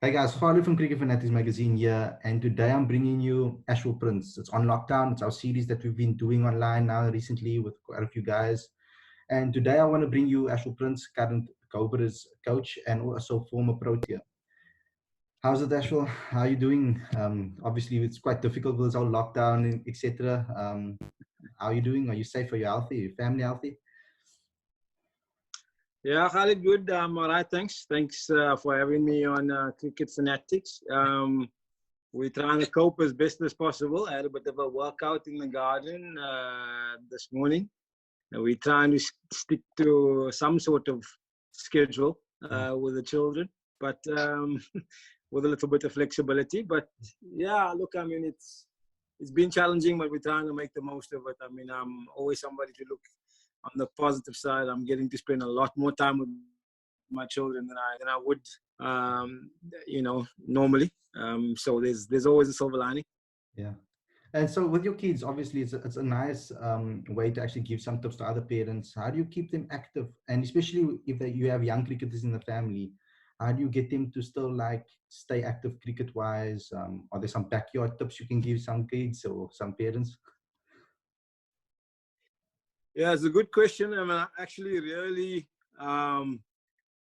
Hey guys, Khalid from Cricket Fanatics Magazine here, and today I'm bringing you Ashwell Prince. It's on lockdown. It's our series that we've been doing online now recently with quite a few guys. And today I want to bring you Ashwell Prince, current Cobra's coach and also former Protea. How's it, Ashwell? How are you doing? Obviously, it's quite difficult with this whole lockdown, etc. How are you doing? Are you safe? Are you healthy? Are your family healthy? Yeah, Khalid, good. All right, thanks. Thanks for having me on Cricket Fanatics. We're trying to cope as best as possible. I had a bit of a workout in the garden this morning. And we're trying to stick to some sort of schedule with the children, but with a little bit of flexibility. But yeah, look, I mean, it's been challenging, but we're trying to make the most of it. I mean, I'm always somebody to look on the positive side. I'm getting to spend a lot more time with my children than I would, normally. So there's always a silver lining. Yeah. And so with your kids, obviously, it's a nice way to actually give some tips to other parents. How do you keep them active? And especially if you have young cricketers in the family, how do you get them to still stay active cricket-wise? Are there some backyard tips you can give some kids or some parents? Yeah, it's a good question. I mean, I'm actually really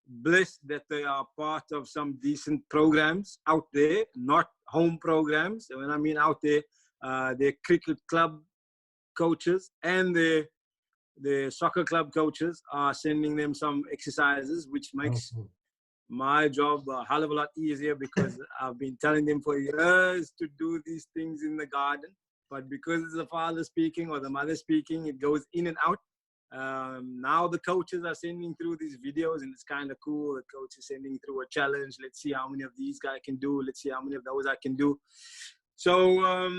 blessed that they are part of some decent programs out there, not home programs. When I mean out there, their cricket club coaches and their soccer club coaches are sending them some exercises, which makes my job a hell of a lot easier because I've been telling them for years to do these things in the garden. But because it's the father speaking or the mother speaking, it goes in and out. Now the coaches are sending through these videos and it's kind of cool. The coach is sending through a challenge. Let's see how many of these guys can do. Let's see how many of those I can do. So,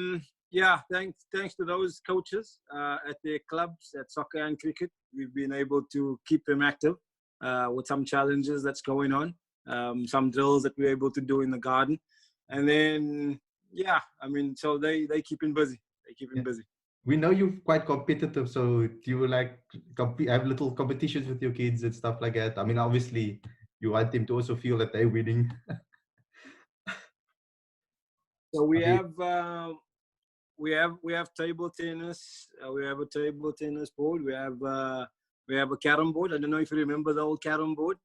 yeah, thanks to those coaches at their clubs, at soccer and cricket, we've been able to keep them active with some challenges that's going on, some drills that we're able to do in the garden. And then, yeah, I mean, so they keep him busy. They keep him busy. We know you're quite competitive, so do you have little competitions with your kids and stuff like that? I mean, obviously, you want them to also feel that they're winning. So we have table tennis. We have a table tennis board. We have a carom board. I don't know if you remember the old carom board.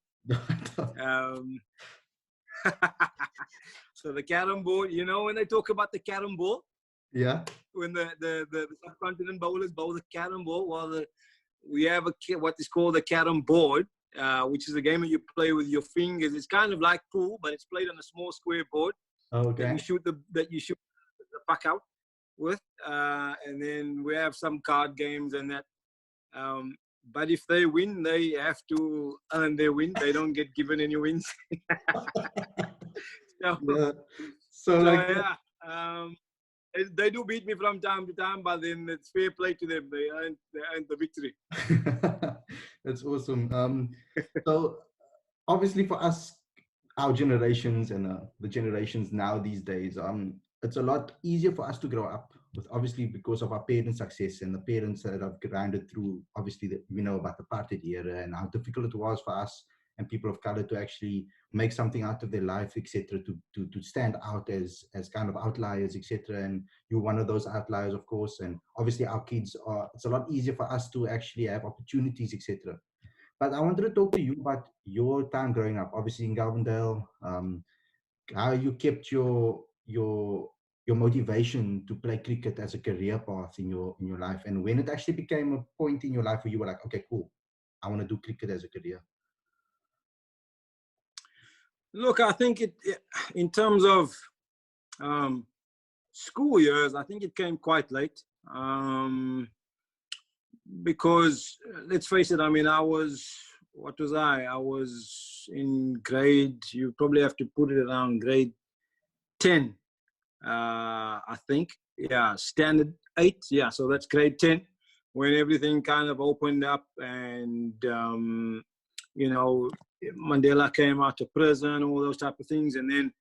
So the carom board, you know, when they talk about the carom ball, yeah, when the subcontinent bowlers bowl the carom ball, well, we have what is called a carom board, which is a game that you play with your fingers. It's kind of like pool, but it's played on a small square board. Okay. That you shoot the puck out with, and then we have some card games and that. But if they win, they have to earn their win. They don't get given any wins. They do beat me from time to time, but then it's fair play to them. They earned the victory. That's awesome. So obviously for us, our generations and the generations now these days, it's a lot easier for us to grow up with, obviously because of our parents' success and the parents that have grounded through, obviously, we know about the apartheid era and how difficult it was for us and people of color to actually make something out of their life, etc., to stand out as kind of outliers, etc. And you're one of those outliers, of course. And obviously our kids it's a lot easier for us to actually have opportunities, etc. But I wanted to talk to you about your time growing up, obviously in Galvindale, how you kept your motivation to play cricket as a career path in your life, and when it actually became a point in your life where you were like, okay, cool, I want to do cricket as a career. Look, I think in terms of school years, I think it came quite late. Because let's face it, I mean, I was in grade, you probably have to put it around grade 10, I think. Yeah, standard 8. Yeah, so that's grade 10 when everything kind of opened up and, you know, Mandela came out of prison, all those type of things. And then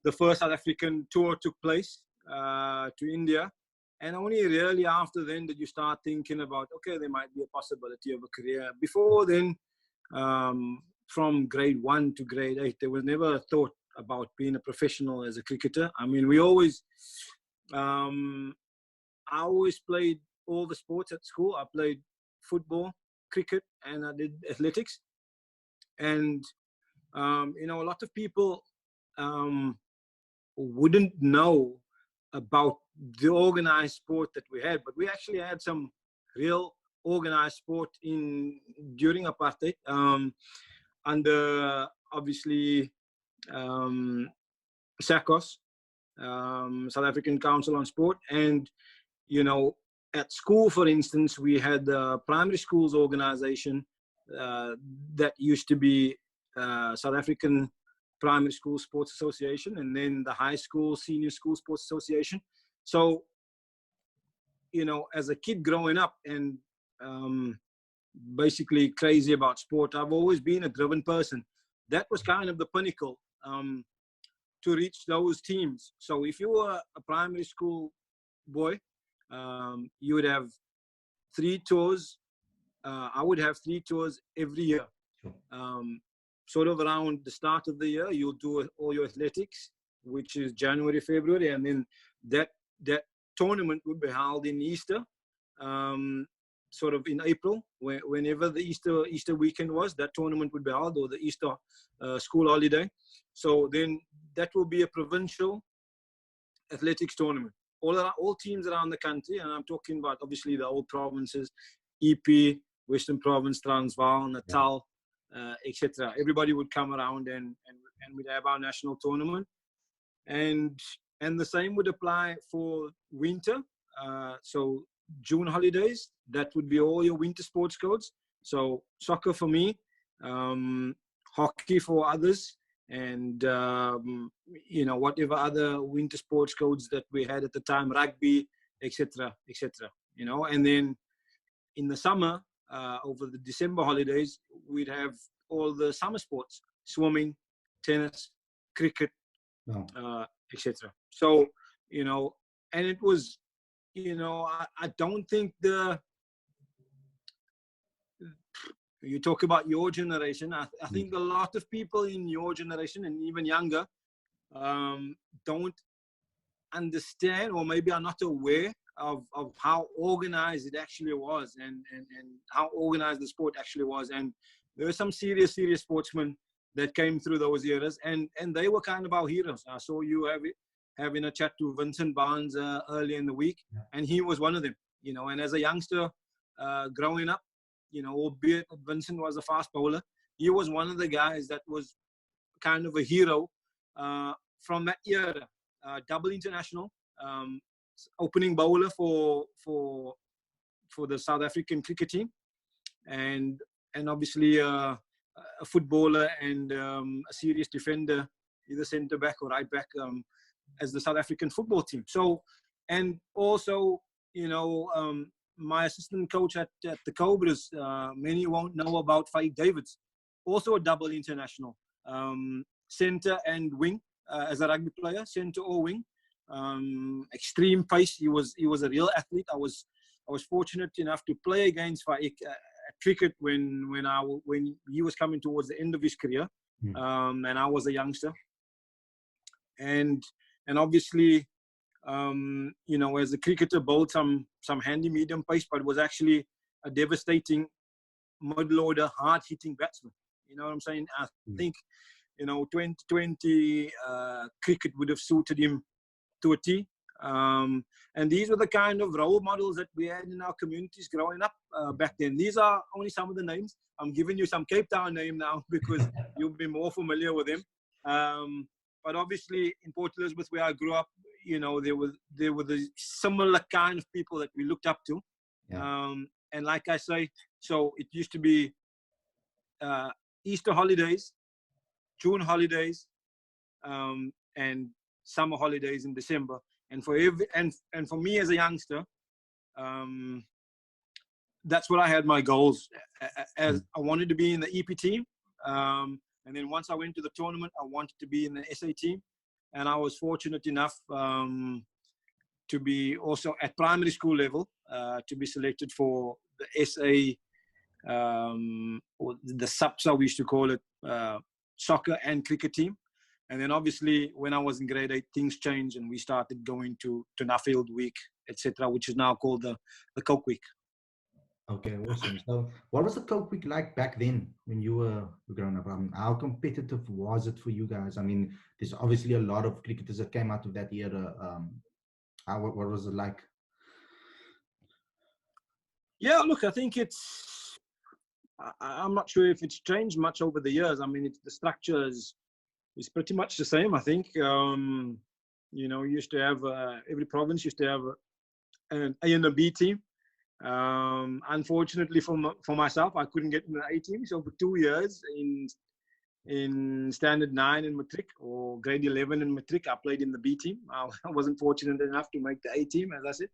the first South African tour took place to India. And only really after then did you start thinking about, okay, there might be a possibility of a career. Before then, from grade 1 to grade 8, there was never a thought about being a professional as a cricketer. I mean, we always, I always played all the sports at school. I played football, cricket, and I did athletics. And, you know, a lot of people wouldn't know about the organized sport that we had, but we actually had some real organized sport during apartheid, under obviously SACOS, South African Council on Sport. And you know, at school, for instance, we had the primary schools organization that used to be South African Primary School Sports Association, and then the high school, senior school sports association. So, you know, as a kid growing up and basically crazy about sport, I've always been a driven person. That was kind of the pinnacle to reach those teams. So if you were a primary school boy, you would have 3 tours. I would have 3 tours every year. Sort of around the start of the year, you'll do all your athletics, which is January, February, and then that tournament would be held in Easter, sort of in April, whenever the Easter weekend was. That tournament would be held, or the Easter school holiday. So then that will be a provincial athletics tournament. All teams around the country, and I'm talking about obviously the old provinces, EP, Western Province, Transvaal, Natal, etc. Everybody would come around and we'd have our national tournament. And the same would apply for winter. So June holidays, that would be all your winter sports codes. So soccer for me, hockey for others, and you know, whatever other winter sports codes that we had at the time, rugby, etc., etc. You know, and then in the summer, over the December holidays, we'd have all the summer sports: swimming, tennis, cricket, etc. So, you know, and it was, you know, I don't think you talk about your generation. I think a lot of people in your generation and even younger don't understand, or maybe are not aware of how organized it actually was, and how organized the sport actually was. And there were some serious sportsmen that came through those eras, and they were kind of our heroes. I saw you having a chat to Vincent Barnes earlier in the week, and he was one of them. You know, and as a youngster growing up, you know, albeit Vincent was a fast bowler, he was one of the guys that was kind of a hero from that era. Double international, opening bowler for the South African cricket team, and obviously a footballer and a serious defender, either centre back or right back, as the South African football team. So, and also, you know, my assistant coach at the Cobras, many won't know about Faik Davids, also a double international, centre and wing, as a rugby player, centre or wing. Extreme pace. He was a real athlete. I was fortunate enough to play against Faik at cricket when he was coming towards the end of his career, and I was a youngster. And obviously, you know, as a cricketer, bowled some handy medium pace, but was actually a devastating middle order, hard hitting batsman. You know what I'm saying? I think, you know, 2020 cricket would have suited him to a T. And these were the kind of role models that we had in our communities growing up back then. These are only some of the names. I'm giving you some Cape Town name now because you'll be more familiar with them. But obviously in Port Elizabeth, where I grew up, you know, there were the similar kind of people that we looked up to. And like I say, so it used to be Easter holidays, June holidays, and summer holidays in December. And for for me as a youngster, that's what I had my goals as. I wanted to be in the EP team, and then once I went to the tournament, I wanted to be in the SA team. And I was fortunate enough to be also at primary school level to be selected for the SA, or the SAPSA we used to call it, soccer and cricket team. And then obviously when I was in grade 8, things changed and we started going to Nuffield Week, etc., which is now called the Coke Week. Okay, awesome. So, what was the Coke Week like back then when you were growing up? How competitive was it for you guys? I mean, there's obviously a lot of cricketers that came out of that era. What was it like? Yeah, look, I think I'm not sure if it's changed much over the years. I mean, the structure is pretty much the same, I think. You know, you used to have, every province used to have an A and a B team. Unfortunately for myself, I couldn't get in the A team. So for 2 years in standard 9 in matric or grade 11 in matric, I played in the B team. I wasn't fortunate enough to make the A team, as I said.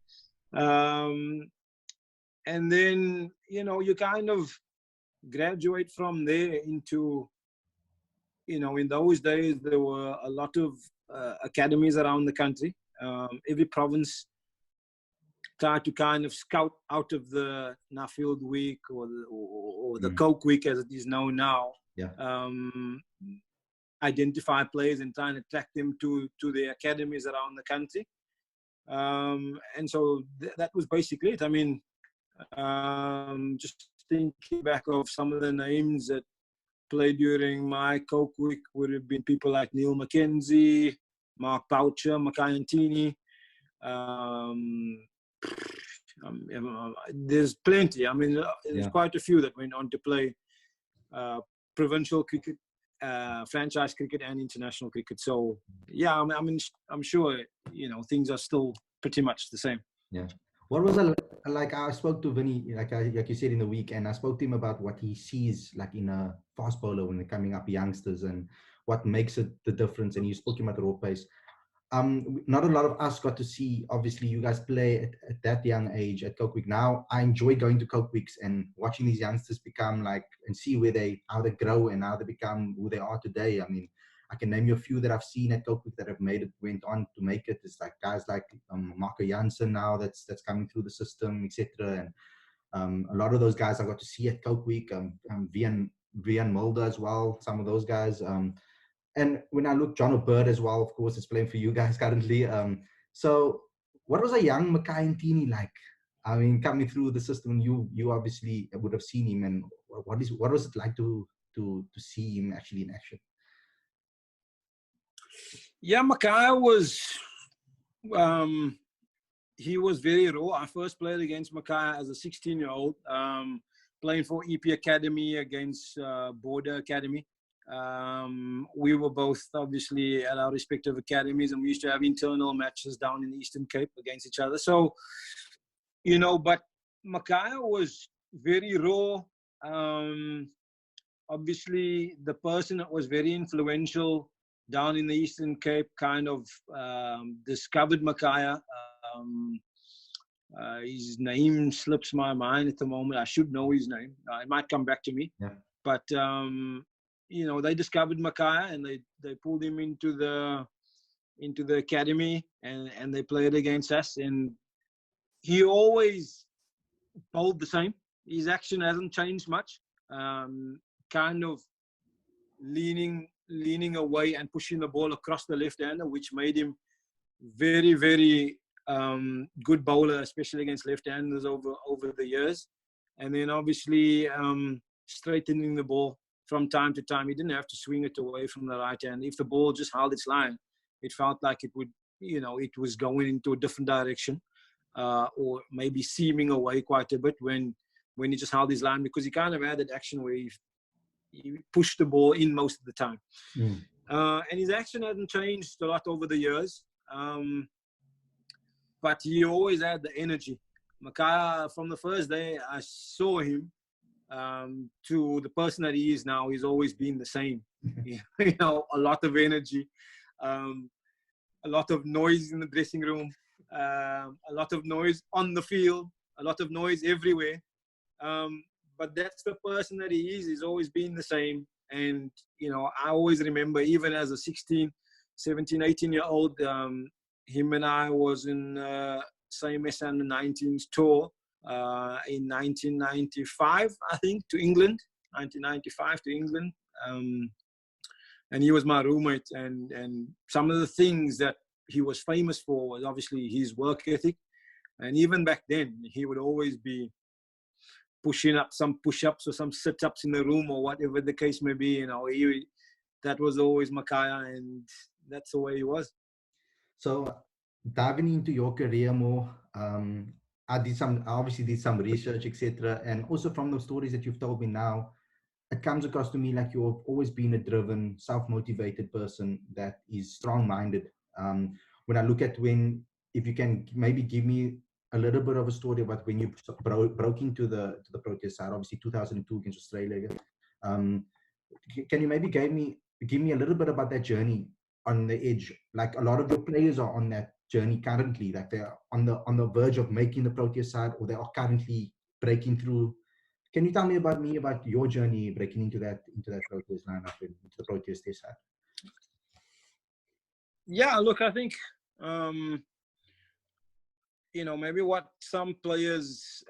And then, you know, you kind of graduate from there into, you know, in those days, there were a lot of academies around the country. Every province tried to kind of scout out of the Nuffield Week or the Coke Week, as it is known now, identify players and try and attract them to the academies around the country. And so that was basically it. I mean, just thinking back of some of the names that played during my Coke Week would have been people like Neil McKenzie, Mark Boucher, Mackay Antini. There's plenty. I mean, there's quite a few that went on to play provincial cricket, franchise cricket, and international cricket. So yeah, I mean, I'm sure, you know, things are still pretty much the same. Yeah. What was it like? I spoke to Vinny, like you said, in the week, and I spoke to him about what he sees like in a fast bowler when they're coming up youngsters and what makes it the difference. And you spoke to him at raw pace. Not a lot of us got to see, obviously, you guys play at that young age at Coke Week. Now I enjoy going to Coke Weeks and watching these youngsters become like, and see how they grow and how they become who they are today. I mean, I can name you a few that I've seen at Coke Week that have went on to make it. It's like guys like Marco Janssen now that's coming through the system, etc. And a lot of those guys I got to see at Coke Week. Vian Mulder as well, some of those guys. And when I look, John O'Bird as well, of course, is playing for you guys currently. So what was a young Mackay Antini like? I mean, coming through the system, you obviously would have seen him, and what was it like to see him actually in action? Yeah, Mackay was, he was very raw. I first played against Mackay as a 16-year-old, playing for EP Academy against Border Academy. We were both obviously at our respective academies, and we used to have internal matches down in the Eastern Cape against each other. So, you know, but Mackay was very raw. Obviously, the person that was very influential down in the Eastern Cape kind of discovered Mackay. His name slips my mind at the moment. I should know his name. It might come back to me. Yeah. But you know, they discovered Mackay and they pulled him into the academy and they played against us. And he always bowled the same. His action hasn't changed much. Kind of leaning away and pushing the ball across the left-hander, which made him very, very good bowler, especially against left-handers over the years. And then obviously straightening the ball from time to time. He didn't have to swing it away from the right hand. If the ball just held its line, it felt like it would, you know, it was going into a different direction, or maybe seaming away quite a bit when he just held his line, because he kind of had that action where he pushed the ball in most of the time. And his action hasn't changed a lot over the years, but he always had the energy. Mackay, from the first day I saw him to the person that he is now, he's always been the same. You know, a lot of energy, a lot of noise in the dressing room, a lot of noise on the field, a lot of noise everywhere. But that's the person that he is. He's always been the same. And, you know, I always remember, even as a 16, 17, 18-year-old, him and I was in same SN19's tour in 1995, I think, to England. 1995 to England. and he was my roommate. And some of the things that he was famous for was obviously his work ethic. And even back then, he would always be pushing up some push-ups or some sit-ups in the room or whatever the case may be. That was always Makaya, and that's the way he was. So diving into your career more, I obviously did some research, etc. And also from the stories that you've told me now, it comes across to me like you've always been a driven, self-motivated person that is strong-minded. When I look at if you can maybe give me a little bit of a story about when you broke into the Proteas side, obviously 2002 against Australia. Can you maybe give me a little bit about that journey on the edge? Like a lot of your players are on that journey currently, like they're on the verge of making the Proteas side, or they are currently breaking through. Can you tell me about your journey breaking into that Proteas lineup and into the Proteas test side? Yeah, look, I think maybe what some players,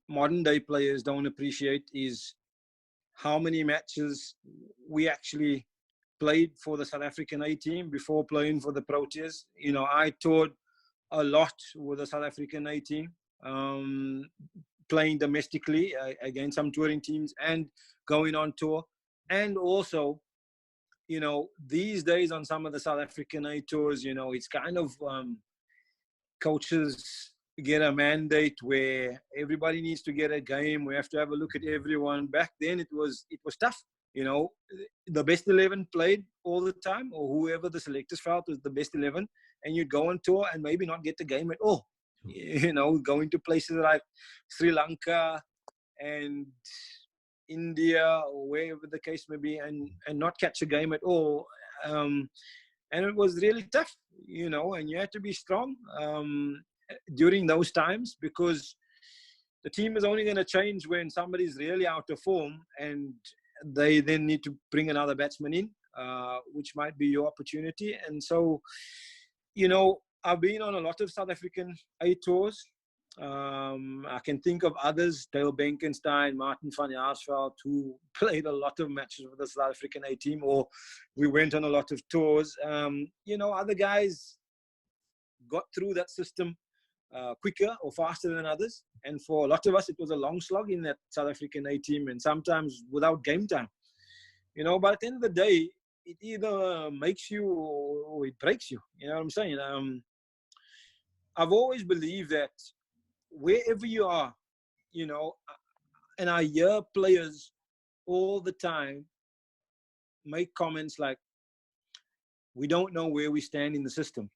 modern day players, don't appreciate is how many matches we actually played for the South African A team before playing for the Proteas. I toured a lot with the South African A team, playing domestically against some touring teams and going on tour. And also, these days on some of the South African A tours, it's kind of coaches get a mandate where everybody needs to get a game. We have to have a look at everyone. Back then, it was tough. The best 11 played all the time, or whoever the selectors felt was the best 11, and you'd go on tour and maybe not get the game at all. Going to places like Sri Lanka and India or wherever the case may be, and not catch a game at all. And it was really tough, and you had to be strong during those times, because the team is only going to change when somebody's really out of form and they then need to bring another batsman in, which might be your opportunity. And so, I've been on a lot of South African A tours. I can think of others, Dale Benkenstein, Martin van Jaarsveld, who played a lot of matches with the South African A team, or we went on a lot of tours. Other guys got through that system quicker or faster than others. And for a lot of us, it was a long slog in that South African A team, and sometimes without game time. But at the end of the day, it either makes you or it breaks you. You know what I'm saying? I've always believed that wherever you are, and I hear players all the time make comments like, we don't know where we stand in the system.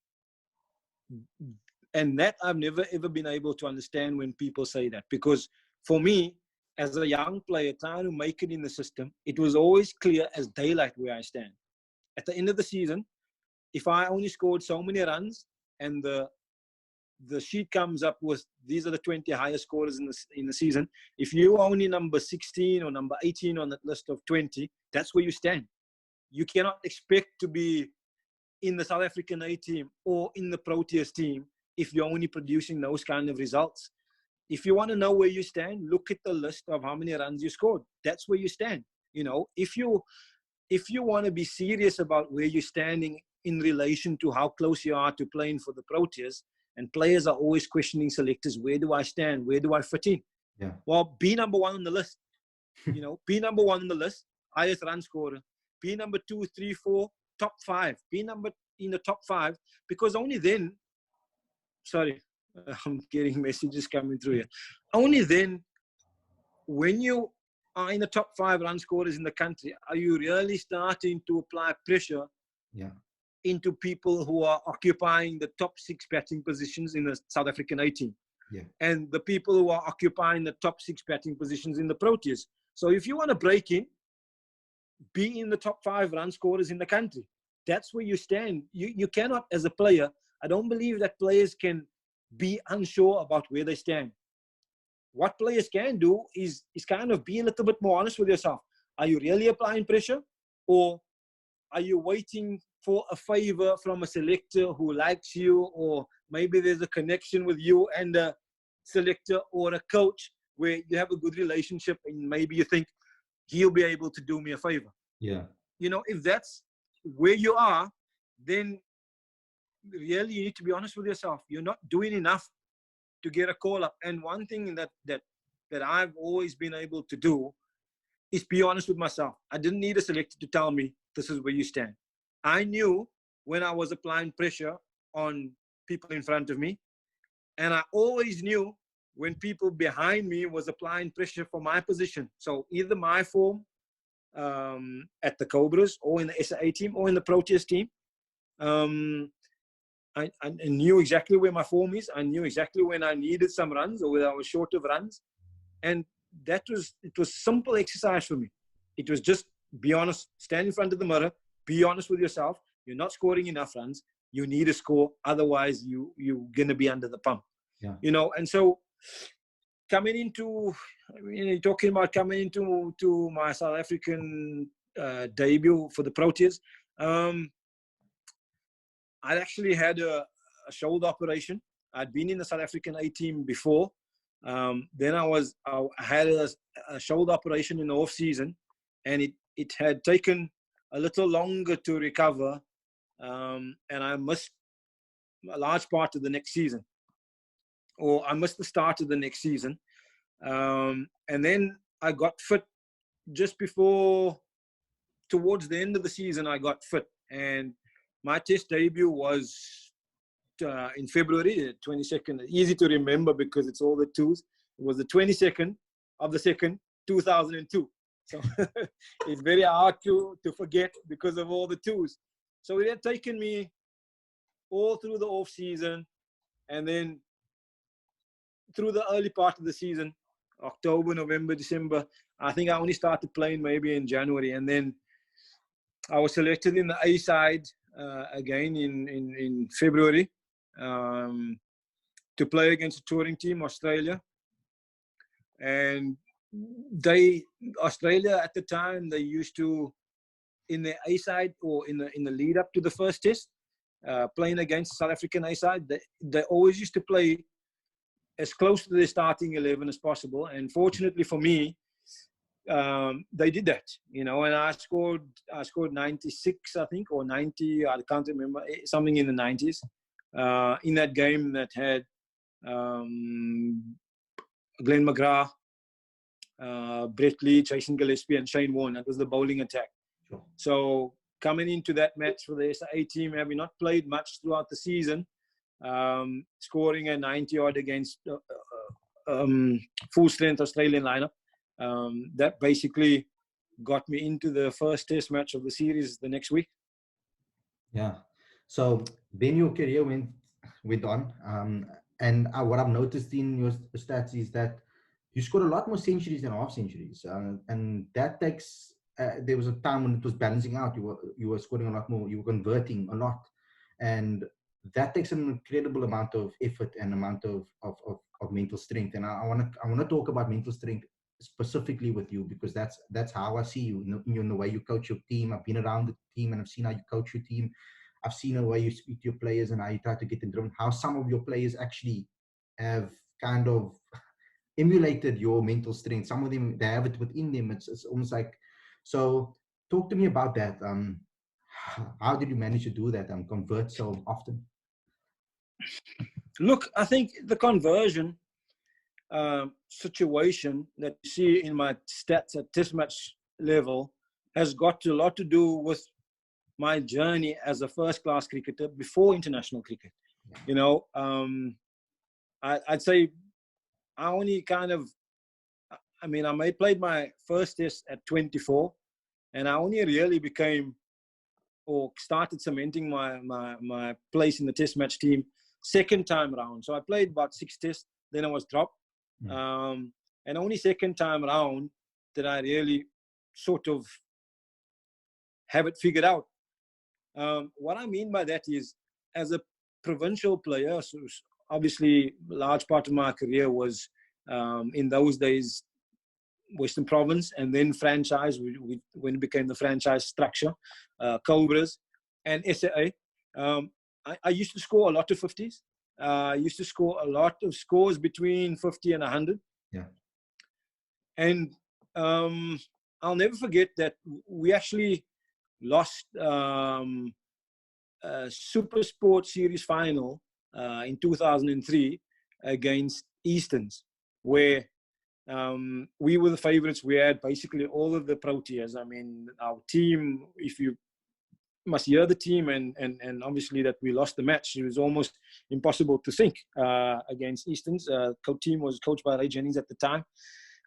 And that I've never, ever been able to understand when people say that. Because for me, as a young player trying to make it in the system, it was always clear as daylight where I stand. At the end of the season, if I only scored so many runs and the sheet comes up with, these are the 20 highest scorers in the season. If you're only number 16 or number 18 on that list of 20, that's where you stand. You cannot expect to be in the South African A team or in the Proteas team if you're only producing those kind of results. If you want to know where you stand, look at the list of how many runs you scored. That's where you stand. If you want to be serious about where you're standing in relation to how close you are to playing for the Proteas, and players are always questioning selectors, where do I stand? Where do I fit in? Yeah. Well, be number one on the list. Be number one on the list, highest run scorer. Be number 2, 3, 4, top 5. Be number in the top 5, because only then, sorry, I'm getting messages coming through here. Only then, when you are in the top 5 run scorers in the country, are you really starting to apply pressure into people who are occupying the top 6 batting positions in the South African A team. Yeah. And the people who are occupying the top 6 batting positions in the Proteas. So if you want to break in, be in the top 5 run scorers in the country. That's where you stand. You cannot, as a player, I don't believe that players can be unsure about where they stand. What players can do is kind of be a little bit more honest with yourself. Are you really applying pressure? Or are you waiting for a favor from a selector who likes you, or maybe there's a connection with you and a selector or a coach where you have a good relationship and maybe you think he'll be able to do me a favor? Yeah. if that's where you are, then really you need to be honest with yourself. You're not doing enough to get a call up. And one thing that I've always been able to do is be honest with myself. I didn't need a selector to tell me this is where you stand. I knew when I was applying pressure on people in front of me, and I always knew when people behind me was applying pressure for my position. So either my form at the Cobras or in the SAA team or in the Proteas team, I knew exactly where my form is. I knew exactly when I needed some runs or whether I was short of runs. And it was simple exercise for me. It was just be honest, stand in front of the mirror, be honest with yourself. You're not scoring enough runs. You need a score. Otherwise, you're going to be under the pump. Yeah. And so coming into, talking about coming into my South African debut for the Proteas, I'd actually had a shoulder operation. I'd been in the South African A team before. Then I had a shoulder operation in the off season, and it had taken a little longer to recover, and I missed a large part of the next season, or I missed the start of the next season. And then I got fit just towards the end of the season. I got fit, and my test debut was in February, 22nd. Easy to remember because it's all the twos. It was the 22nd of the 2nd, 2002. So it's very hard to forget because of all the twos. So it had taken me all through the off season, and then through the early part of the season, October, November, December. I think I only started playing maybe in January, and then I was selected in the A side again in February to play against a touring team, Australia. And Australia at the time, they used to, in the A side or in the lead up to the first test, playing against South African A side, they always used to play as close to the starting 11 as possible. And fortunately for me, they did that, and I scored 96, I think, or 90, I can't remember, something in the 90s, in that game that had Glenn McGrath, Brett Lee, Jason Gillespie, and Shane Warne. That was the bowling attack. Sure. So coming into that match for the SA team, having not played much throughout the season, scoring a 90-odd against full-strength Australian lineup, that basically got me into the first test match of the series the next week. Yeah. So then your career went on. And what I've noticed in your stats is that you scored a lot more centuries than half centuries. And that takes, there was a time when it was balancing out. You were scoring a lot more, you were converting a lot. And that takes an incredible amount of effort and amount of mental strength. And I want to talk about mental strength specifically with you, because that's how I see you in the way you coach your team. I've been around the team and I've seen how you coach your team. I've seen the way you speak to your players and how you try to get them driven, how some of your players actually have kind of emulated your mental strength. Some of them, they have it within them. It's almost like, so talk to me about that. How did you manage to do that and convert so often? Look, I think the conversion situation that you see in my stats at test match level has got a lot to do with my journey as a first-class cricketer before international cricket. I'd say I only I played my first test at 24, and I only really became or started cementing my place in the test match team second time around. So I played about 6 tests, then I was dropped. And only second time around did I really sort of have it figured out. What I mean by that is, as a provincial player, so obviously a large part of my career was in those days Western Province, and then franchise when it became the franchise structure, Cobras and SAA. I used to score a lot of 50s. I used to score a lot of scores between 50 and 100. Yeah. And I'll never forget that we actually lost a Super Sport Series final in 2003 against Easterns, where we were the favorites. We had basically all of the Proteas. I mean, our team, if you must hear the team, and obviously that we lost the match, it was almost impossible to think against Easterns. Team was coached by Ray Jennings at the time.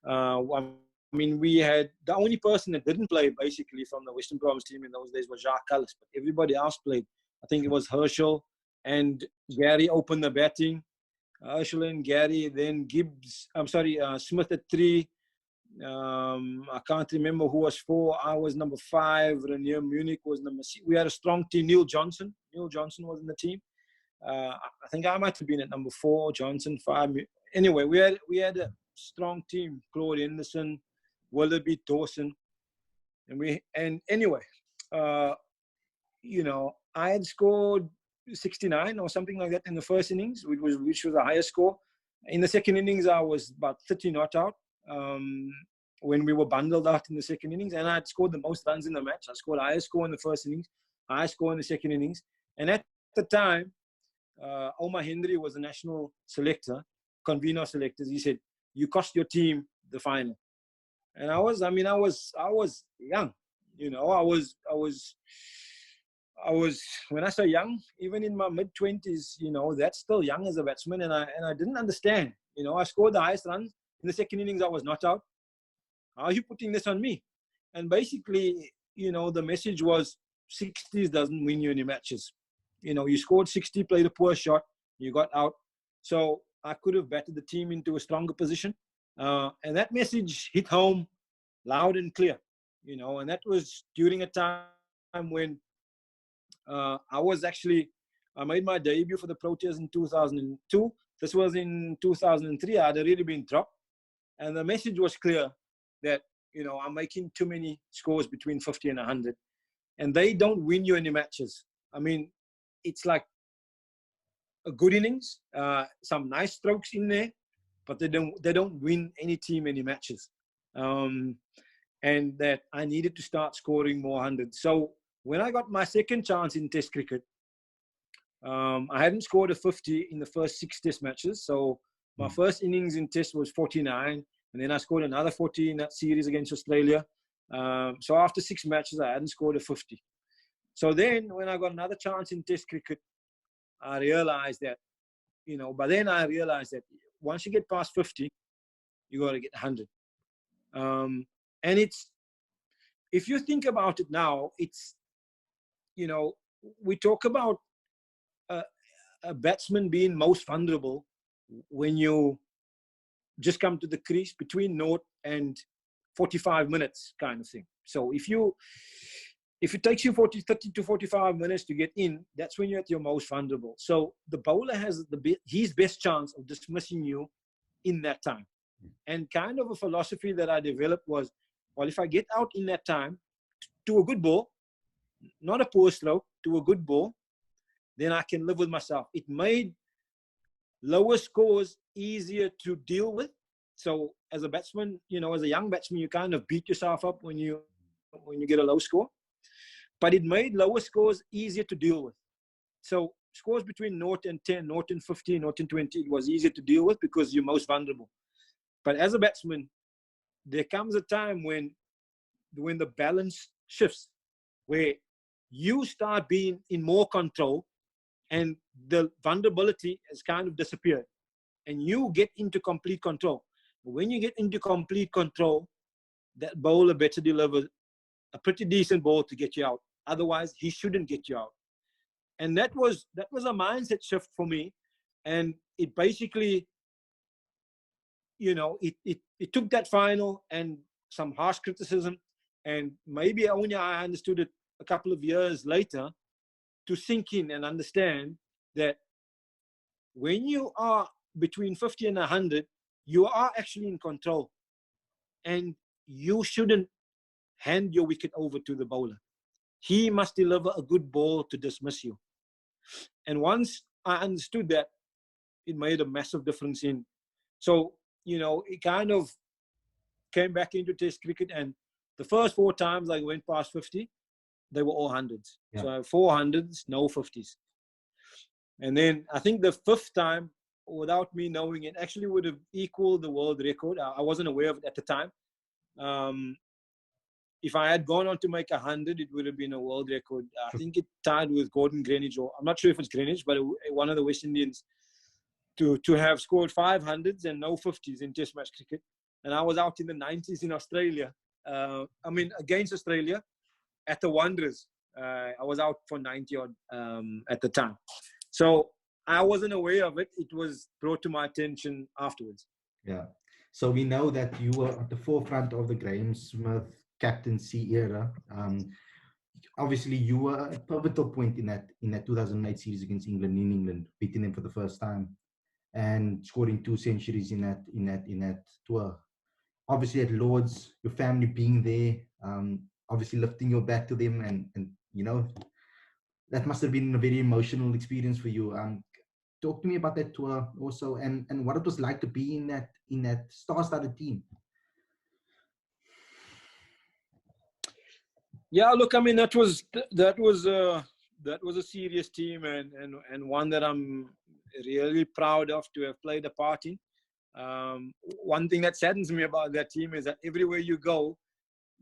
I mean, we had the only person that didn't play basically from the Western Province team in those days was Jacques Callis, but everybody else played. I think it was Herschel and Gary opened the batting. Herschel and Gary, then Gibbs. Smith at 3. I can't remember who was 4. I was number 5. Renier Munich was number 6. We had a strong team. Neil Johnson was in the team. I think I might have been at number 4. Johnson 5. Anyway, we had a strong team. Claude Henderson, Willoughby, Dawson, and anyway, I had scored 69 or something like that in the first innings, which was a higher score. In the second innings, I was about 30 not out when we were bundled out in the second innings, and I had scored the most runs in the match. I scored a higher score in the first innings, higher score in the second innings, and at the time, Omar Henry was the national selector, convener of selectors. He said, "You cost your team the final." And I was young, I was, when I say young, even in my mid-20s, that's still young as a batsman. And I didn't understand, I scored the highest runs. In the second innings, I was not out. How are you putting this on me? And basically, the message was 60s doesn't win you any matches. You scored 60, played a poor shot, you got out. So I could have batted the team into a stronger position. And that message hit home loud and clear, and that was during a time when I made my debut for the Proteas in 2002. This was in 2003. I had already been dropped. And the message was clear that, I'm making too many scores between 50 and 100. And they don't win you any matches. I mean, it's like a good innings, some nice strokes in there, but they don't win any team any matches. And that I needed to start scoring more hundreds. So when I got my second chance in Test cricket, I hadn't scored a 50 in the first 6 Test matches. So my first innings in Test was 49, and then I scored another 40 in that series against Australia. So after 6 matches, I hadn't scored a 50. So then when I got another chance in Test cricket, I realized that, once you get past 50, you got to get 100. And if you think about it now, it's, we talk about a batsman being most vulnerable when you just come to the crease between 0 and 45 minutes kind of thing. So if it takes you 30 to 45 minutes to get in, that's when you're at your most vulnerable. So the bowler has his best chance of dismissing you in that time. And kind of a philosophy that I developed was, well, if I get out in that time to a good ball, not a poor stroke, to a good ball, then I can live with myself. It made lower scores easier to deal with. So as a batsman, as a young batsman, you kind of beat yourself up when you get a low score. But it made lower scores easier to deal with. So scores between 0 and 10, 0 and 15, 0 and 20, it was easier to deal with because you're most vulnerable. But as a batsman, there comes a time when the balance shifts, where you start being in more control and the vulnerability has kind of disappeared and you get into complete control. When you get into complete control, that bowler better deliver a pretty decent ball to get you out. Otherwise, he shouldn't get you out. And that was a mindset shift for me. And it basically, it took that final and some harsh criticism, and maybe only I understood it a couple of years later, to sink in and understand that when you are between 50 and 100, you are actually in control, and you shouldn't hand your wicket over to the bowler. He must deliver a good ball to dismiss you. And once I understood that, it made a massive difference in. So, it kind of came back into Test cricket, and the first 4 times I went past 50, they were all hundreds. Yeah. So 400s, no 50s. And then I think the fifth time, without me knowing it, actually would have equaled the world record. I wasn't aware of it at the time. If I had gone on to make 100, it would have been a world record. I think it tied with Gordon Greenwich, or I'm not sure if it's Greenwich, but one of the West Indians to have scored 500s and no 50s in Test match cricket. And I was out in the 90s in Australia. Against Australia at the Wanderers. I was out for 90 odd at the time. So I wasn't aware of it. It was brought to my attention afterwards. Yeah. So we know that you were at the forefront of the Graham Smith captaincy era. Obviously, you were a pivotal point in that 2008 series against England in England, beating them for the first time, and scoring 2 centuries in that tour. Obviously, at Lords, your family being there, obviously lifting your back to them, and that must have been a very emotional experience for you. Talk to me about that tour also, and what it was like to be in that star-studded team. Yeah, look, I mean, that was a serious team, and one that I'm really proud of to have played a part in. One thing that saddens me about that team is that everywhere you go,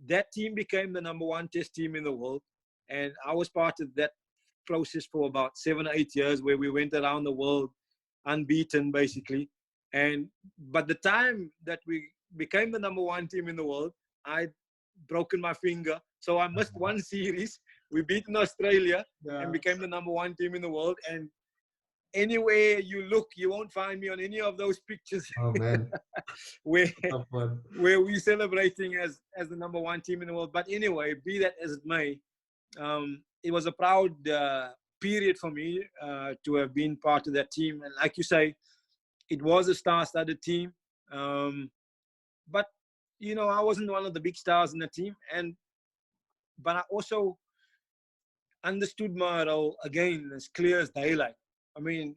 that team became the #1 Test team in the world, and I was part of that process for about 7 or 8 years, where we went around the world unbeaten, basically. But the time that we became the #1 team in the world, I'd broken my finger, so I missed one series. We beat in Australia and became the #1 team in the world. And anywhere you look, you won't find me on any of those pictures. Oh man, where we're celebrating as the #1 team in the world. But anyway, be that as it may, it was a proud period for me to have been part of that team. And like you say, it was a star-studded team. But I wasn't one of the big stars in the team, but I also understood my role again as clear as daylight. I mean,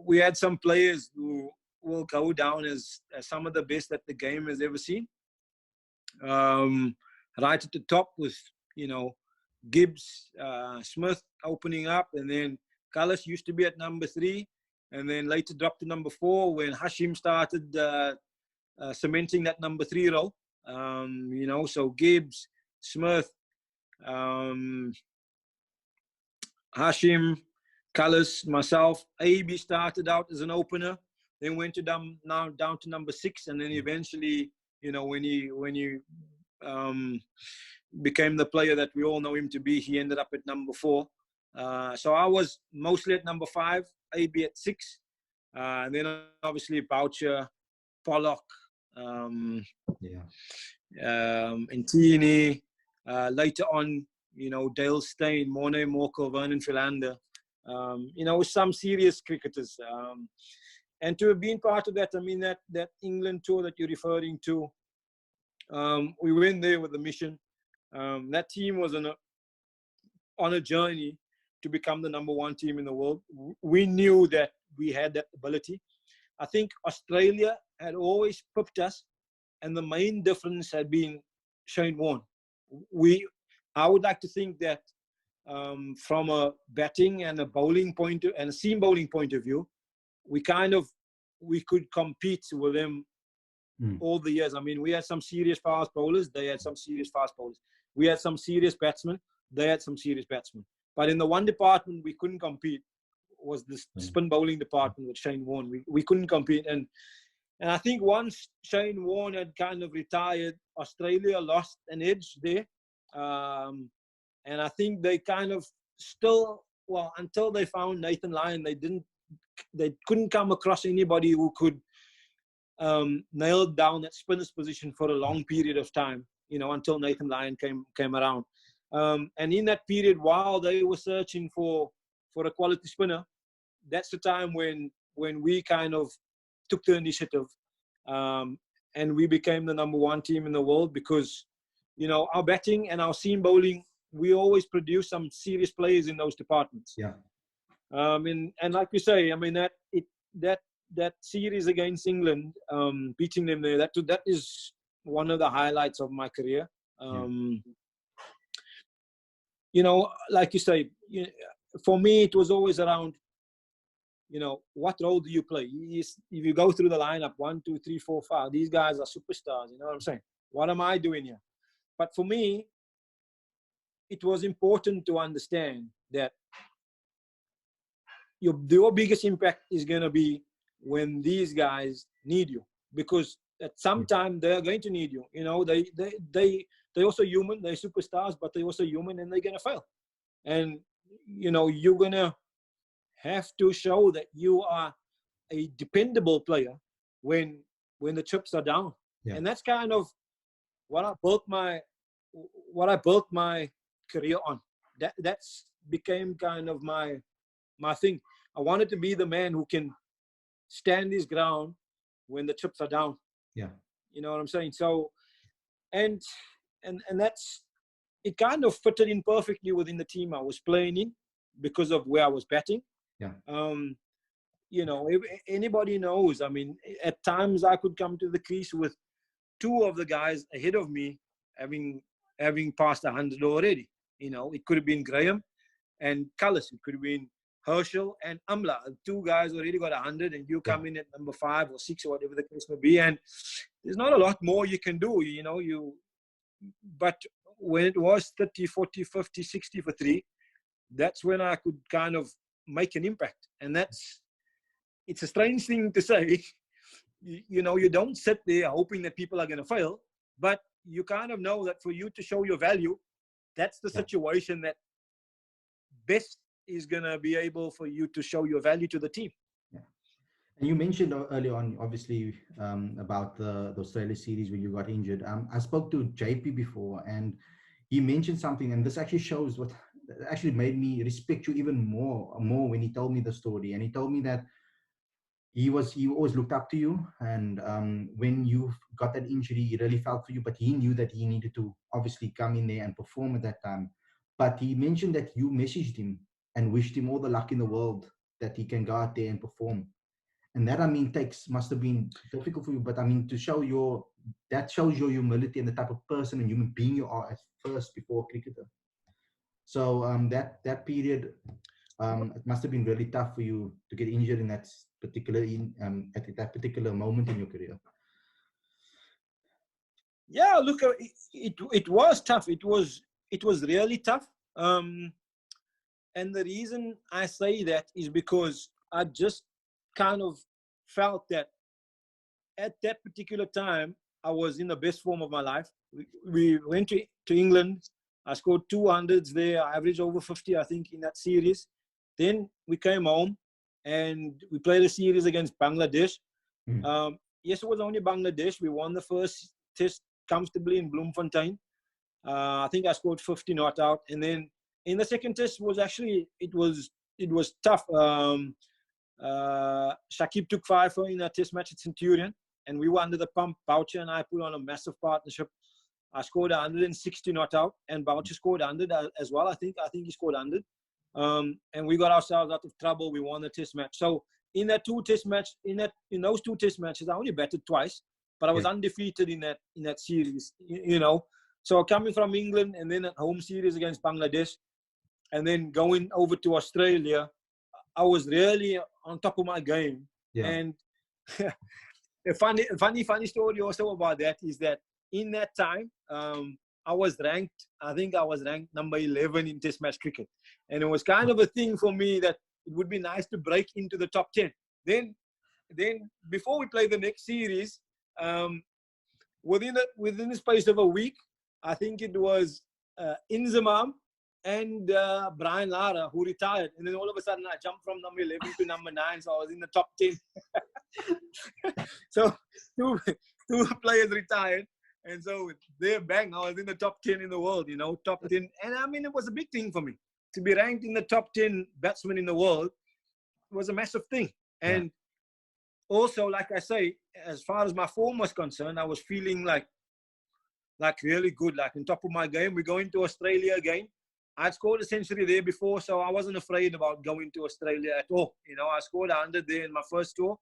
we had some players who will go down as some of the best that the game has ever seen. Right at the top with, Gibbs, Smith opening up, and then Cullis used to be at number 3, and then later dropped to number 4 when Hashim started cementing that number 3 role. So Gibbs, Smith, Hashim, Cullis, myself. AB started out as an opener, then went to down to number 6, and then eventually, when he became the player that we all know him to be, he ended up at number 4. So I was mostly at number 5, AB at 6, and then obviously Boucher, Pollock, Intini, later on, Dale Steyn, Morne Morkel, Vernon Philander, some serious cricketers. And to have been part of that, I mean, that England tour that you're referring to, we went there with a mission. That team was on a journey to become the #1 team in the world. We knew that we had that ability. I think Australia had always pipped us, and the main difference had been Shane Warne. I would like to think that from a batting and a bowling and a seam bowling point of view, we could compete with them all the years. I mean, we had some serious fast bowlers. They had some serious fast bowlers. We had some serious batsmen. They had some serious batsmen. But in the one department we couldn't compete was the spin bowling department with Shane Warne. We couldn't compete. And I think once Shane Warne had kind of retired, Australia lost an edge there. And I think they kind of until they found Nathan Lyon, they couldn't come across anybody who could nail down that spinner's position for a long period of time, until Nathan Lyon came around. And in that period, while they were searching for a quality spinner, that's the time when we kind of took the initiative, and we became the #1 team in the world because, our batting and our seam bowling, we always produce some serious players in those departments. Yeah. And like you say, I mean, that series against England, beating them there, that is one of the highlights of my career. like you say, for me, it was always around, what role do you play? If you go through the lineup, 1, 2, 3, 4, 5, these guys are superstars. You know what I'm saying? What am I doing here? But for me, it was important to understand that your biggest impact is going to be when these guys need you, because at some time they are going to need you. They also human, they're superstars, but they're also human, and they're going to fail. And you're going to have to show that you are a dependable player when the chips are down. Yeah. And that's kind of what I built my career on. That's became kind of my thing. I wanted to be the man who can stand his ground when the chips are down. Yeah. You know what I'm saying? So, and that's, it kind of fitted in perfectly within the team I was playing in because of where I was batting. Yeah. Anybody knows, I mean, at times I could come to the crease with 2 of the guys ahead of me having passed 100 already. It could have been Graham and Cullis. It could have been Herschel and Amla. 2 guys already got 100, and you come in at number 5 or 6 or whatever the case may be. And there's not a lot more you can do, but when it was 30, 40, 50, 60 for 3, that's when I could kind of make an impact. And it's a strange thing to say. You don't sit there hoping that people are going to fail, but you kind of know that for you to show your value, that's the situation that best is going to be able for you to show your value to the team. Yeah. And you mentioned earlier on, obviously, about the Australia series when you got injured. I spoke to JP before, and he mentioned something, and this actually shows what actually made me respect you even more when he told me the story. And he told me that he always looked up to you, and when you got that injury, he really felt for you, but he knew that he needed to obviously come in there and perform at that time. But he mentioned that you messaged him and wished him all the luck in the world that he can go out there and perform. And that, I mean, must have been difficult for you, but I mean, that shows your humility and the type of person and human being you are at first before a cricketer. So that period, it must have been really tough for you to get injured in that at that particular moment in your career. Yeah, look, it was tough. It was really tough. And the reason I say that is because I just kind of felt that at that particular time, I was in the best form of my life. We went to England. I scored 200s there. I averaged over 50, I think, in that series. Then we came home and we played a series against Bangladesh. Yes, it was only Bangladesh. We won the first test comfortably in Bloemfontein. I think I scored 50 not out. And then in the second test it was tough. Shakib took 5 in a test match at Centurion, and we were under the pump. Boucher and I put on a massive partnership. I scored 160 not out, and Boucher scored 100 as well. I think he scored 100. And we got ourselves out of trouble. We won the test match. So in those 2 test matches, I only batted twice, but I was undefeated in that series. So coming from England and then at home series against Bangladesh, and then going over to Australia, I was really on top of my game. Yeah. And a funny story also about that is that in that time, I think I was ranked number 11 in Test match cricket. And it was kind of a thing for me that it would be nice to break into the top 10. Then before we play the next series, within the space of a week, I think it was Inzamam and Brian Lara who retired. And then all of a sudden I jumped from number 11 to number 9. So I was in the top 10. So two players retired. And so there, bang, I was in the top 10 in the world, top 10. And I mean, it was a big thing for me. To be ranked in the top 10 batsmen in the world was a massive thing. And also, like I say, as far as my form was concerned, I was feeling like really good, like on top of my game. We're going to Australia again. I'd scored a century there before, so I wasn't afraid about going to Australia at all. I scored 100 there in my first tour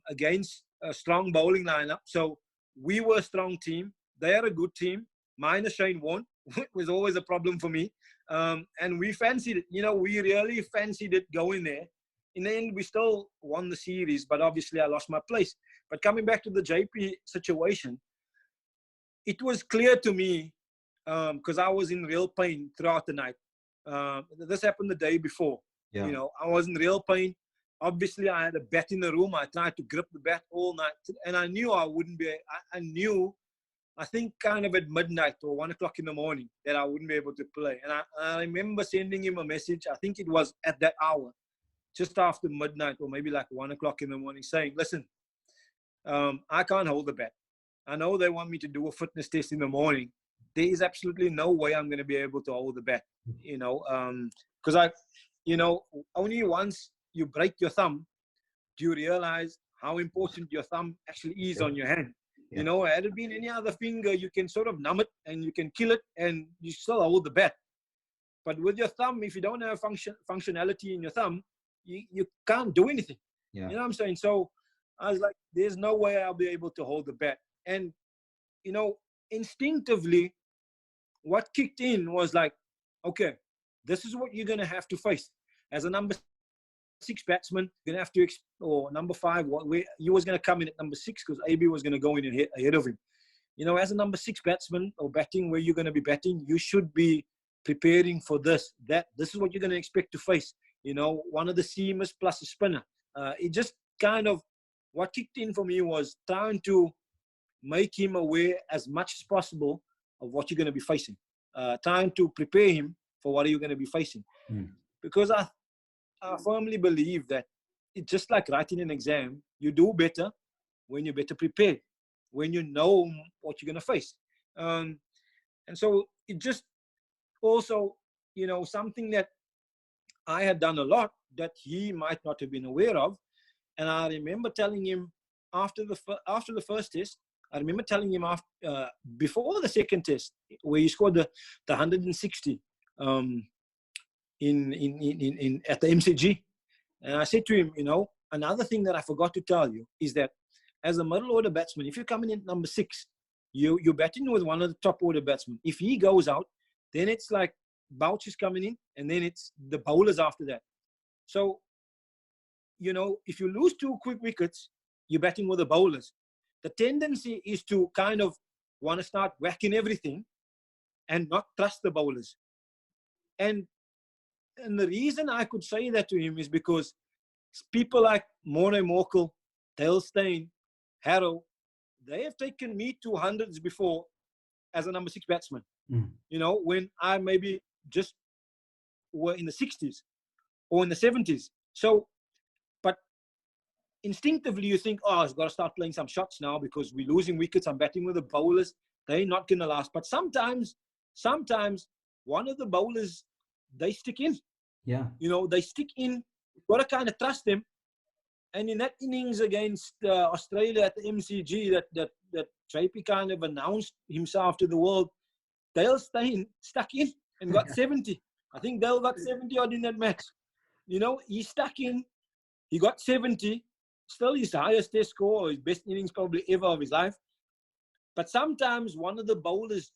against a strong bowling lineup. So we were a strong team. They are a good team. Minus Shane Warne. It was always a problem for me. And we fancied it. We really fancied it going there. In the end, we still won the series, but obviously I lost my place. But coming back to the JP situation, it was clear to me, because I was in real pain throughout the night. This happened the day before. Yeah. I was in real pain. Obviously, I had a bat in the room. I tried to grip the bat all night, and I knew I wouldn't be. I knew, I think, kind of at midnight or 1 o'clock in the morning, that I wouldn't be able to play. And I remember sending him a message. I think it was at that hour, just after midnight, or maybe like 1 o'clock in the morning, saying, "Listen, I can't hold the bat. I know they want me to do a fitness test in the morning. There is absolutely no way I'm going to be able to hold the bat, because only once you break your thumb do you realize how important your thumb actually is on your hand. Yeah. Had it been any other finger, you can sort of numb it and you can kill it and you still hold the bat. But with your thumb, if you don't have functionality in your thumb, you can't do anything. Yeah. You know what I'm saying? So I was like, there's no way I'll be able to hold the bat. And, instinctively, what kicked in was like, okay, this is what you're going to have to face. As a number 6 batsman, you're going to have to, or number 5, where you was going to come in at number 6 because AB was going to go in ahead of him. As a number 6 batsman or batting where you're going to be batting, you should be preparing for this, that. This is what you're going to expect to face. One of the seamers plus a spinner. It just kind of, what kicked in for me was trying to make him aware as much as possible of what you're going to be facing. Trying to prepare him for what you're going to be facing. Because I firmly believe that it's just like writing an exam. You do better when you're better prepared, when you know what you're going to face. And so it just also, something that I had done a lot that he might not have been aware of. And I remember telling him after the first test, I remember telling him before the second test, where he scored the 160 in at the MCG. And I said to him, another thing that I forgot to tell you is that as a middle order batsman, if you're coming in at number 6, you're batting with one of the top order batsmen. If he goes out, then it's like Bouch is coming in, and then it's the bowlers after that. So, if you lose 2 quick wickets, you're batting with the bowlers. The tendency is to kind of want to start whacking everything and not trust the bowlers. And the reason I could say that to him is because people like Morne Morkel, Dale Steyn, Harrow, they have taken me to hundreds before as a number 6 batsman. When I maybe just were in the 60s or in the 70s. So, but instinctively you think, I've got to start playing some shots now because we're losing wickets. I'm batting with the bowlers. They're not going to last. But sometimes one of the bowlers, they stick in. Yeah. They stick in. You've got to kind of trust them. And in that innings against Australia at the MCG that JP kind of announced himself to the world, Dale Steyn stuck in and got 70. I think Dale got 70 odd in that match. He stuck in. He got 70. Still his highest test score, or his best innings probably ever of his life. But sometimes one of the bowlers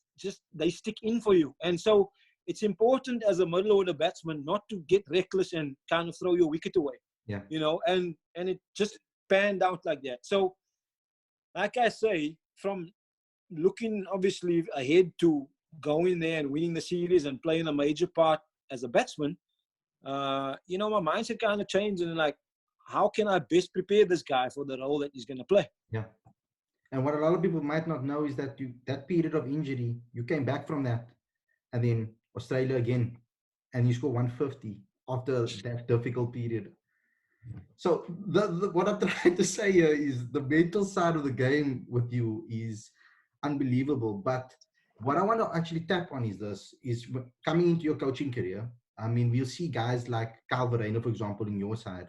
they stick in for you. And so it's important as a middle order batsman not to get reckless and kind of throw your wicket away. Yeah. And it just panned out like that. So, like I say, from looking obviously ahead to going there and winning the series and playing a major part as a batsman, my mindset kind of changed, and like, how can I best prepare this guy for the role that he's going to play? Yeah. And what a lot of people might not know is that that period of injury, you came back from that, and then Australia again, and you scored 150 after that difficult period. So what I'm trying to say here is the mental side of the game with you is unbelievable. But what I want to actually tap on is coming into your coaching career. I mean, we'll see guys like Cal Verreynne, for example, in your side,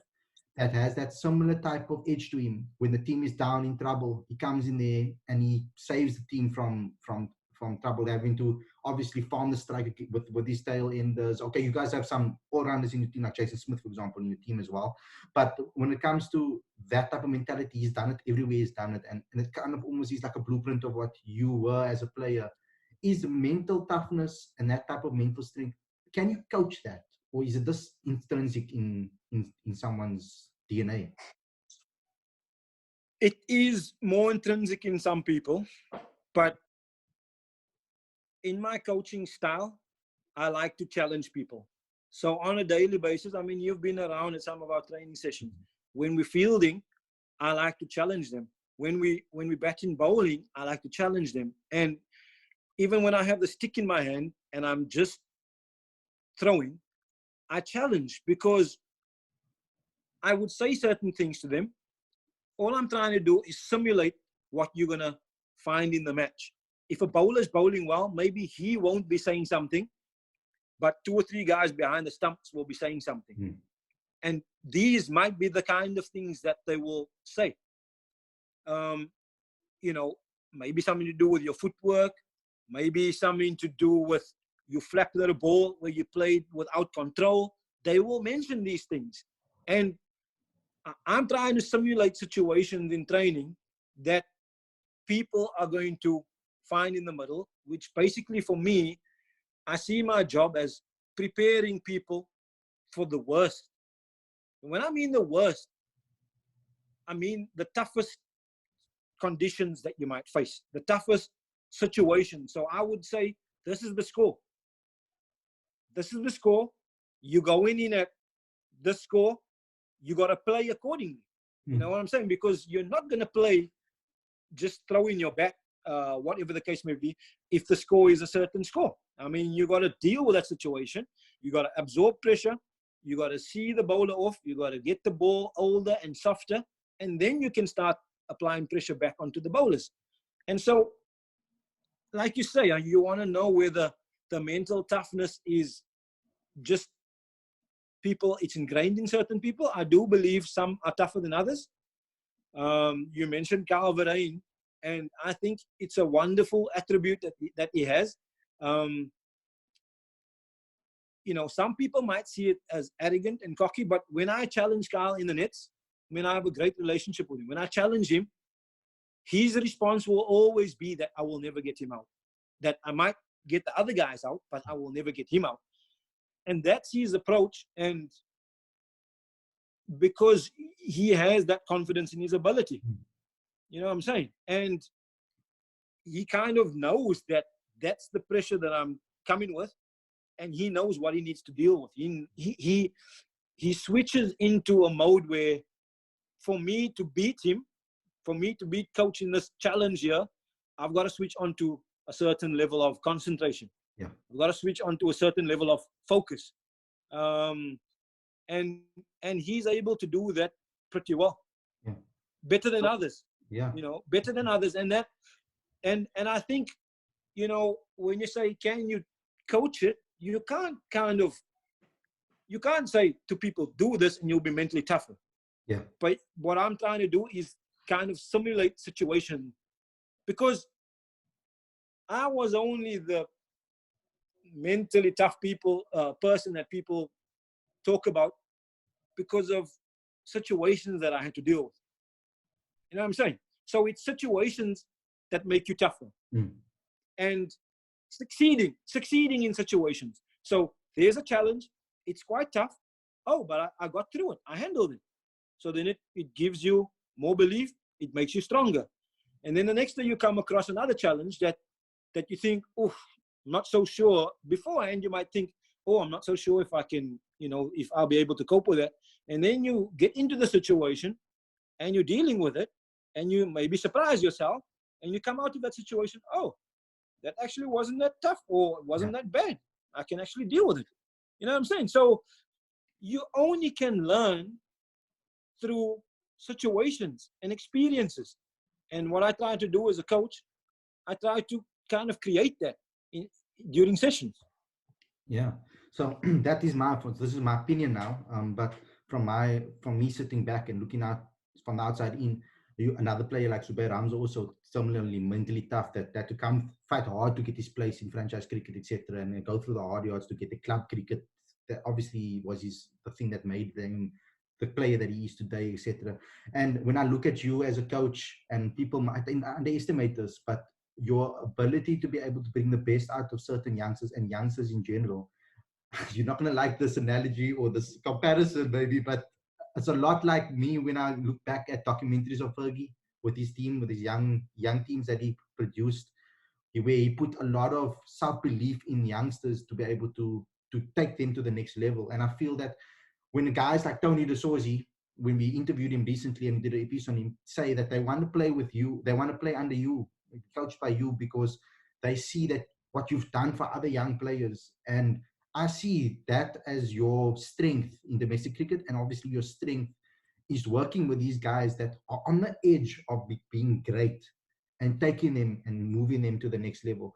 that has that similar type of edge to him. When the team is down in trouble, he comes in there and he saves the team from trouble, having to obviously farm the strike with his tail enders. Okay, you guys have some all-rounders in your team, like Jason Smith, for example, in your team as well. But when it comes to that type of mentality, he's done it everywhere. He's done it, and it kind of almost is like a blueprint of what you were as a player. Is mental toughness and that type of mental strength can you coach that, or is it this intrinsic in someone's DNA? It is more intrinsic in some people, but in my coaching style, I like to challenge people. So on a daily basis, I mean, you've been around at some of our training sessions. When we're fielding, I like to challenge them. When we bat in bowling, I like to challenge them. And even when I have the stick in my hand and I'm just throwing, I challenge, because I would say certain things to them. All I'm trying to do is simulate what you're going to find in the match. If a bowler's bowling well, maybe he won't be saying something, but 2 or 3 guys behind the stumps will be saying something. And these might be the kind of things that they will say. You know, maybe something to do with your footwork, maybe something to do with you flapped the ball where you played without control. They will mention these things. And I'm trying to simulate situations in training that people are going to find in the middle, which basically for me, I see my job as preparing people for the worst. When I mean the worst, I mean the toughest conditions that you might face, the toughest situation. So I would say, this is the score. This is the score. You go in at this score, you got to play accordingly. You know what I'm saying? Because you're not going to play just throw in your bat, whatever the case may be, if the score is a certain score. I mean, you got to deal with that situation. You got to absorb pressure. You got to see the bowler off. You got to get the ball older and softer, and then you can start applying pressure back onto the bowlers. And so, like you say, you want to know whether the mental toughness is just people, it's ingrained in certain people. I do believe some are tougher than others. You mentioned Carl Verheyen, and I think it's a wonderful attribute that he has. You know, some people might see it as arrogant and cocky, but when I challenge Carl in the nets, I mean, I have a great relationship with him. When I challenge him, his response will always be that I will never get him out. That I might get the other guys out, but I will never get him out. And that's his approach. And because he has that confidence in his ability, you know what I'm saying? And he kind of knows that that's the pressure that I'm coming with, and he knows what he needs to deal with. He switches into a mode where, for me to beat him, for me to beat coach in this challenge here, I've got to switch onto a certain level of concentration. Yeah. I've got to switch onto a certain level of focus. And he's able to do that pretty well. Yeah. Better than others. Yeah. You know, better than others. And that, and I think, you know, when you say, can you coach it? You can't say to people, do this and you'll be mentally tougher. Yeah. But what I'm trying to do is kind of simulate situation, because I was only the mentally tough person that people talk about because of situations that I had to deal with. You know what I'm saying? So it's situations that make you tougher. And succeeding in situations. So there's a challenge. It's quite tough. Oh, but I got through it. I handled it. So then it gives you more belief. It makes you stronger. And then the next day you come across another challenge that you think, oh, I'm not so sure. Beforehand, you might think, oh, I'm not so sure if I can, you know, if I'll be able to cope with it. And then you get into the situation and you're dealing with it, and you maybe surprise yourself, and you come out of that situation, oh, that actually wasn't that tough, or wasn't that bad. I can actually deal with it. You know what I'm saying? So you only can learn through situations and experiences. And what I try to do as a coach, I try to kind of create that during sessions. Yeah. So this is my opinion now. But from me sitting back and looking out from the outside in, another player like Zubair Ramza also similarly mentally tough, that to come fight hard to get his place in franchise cricket, etc., and go through the hard yards to get the club cricket. That obviously was the thing that made him the player that he is today, etc. And when I look at you as a coach, and people might underestimate this, but your ability to be able to bring the best out of certain youngsters and youngsters in general, you're not going to like this analogy or this comparison, maybe, but it's a lot like me when I look back at documentaries of Fergie with his team, with his young teams that he produced, where he put a lot of self-belief in youngsters to be able to take them to the next level. And I feel that when guys like Tony De Sorzi, when we interviewed him recently and did an episode on him, say that they want to play with you, they want to play under you, coached by you, because they see that what you've done for other young players. And I see that as your strength in domestic cricket, and obviously your strength is working with these guys that are on the edge of being great and taking them and moving them to the next level.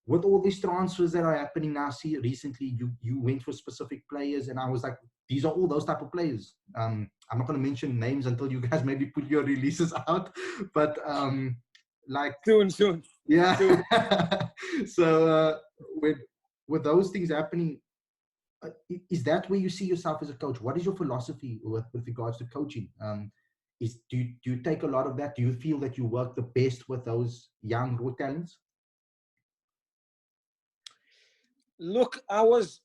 With all these transfers that are happening now, see, recently you went for specific players, and I was like, these are all those type of players. I'm not going to mention names until you guys maybe put your releases out, but like Soon. yeah. Soon. So with those things happening, is that where you see yourself as a coach? What is your philosophy with regards to coaching? Do you take a lot of that? Do you feel that you work the best with those young raw talents? Look, I was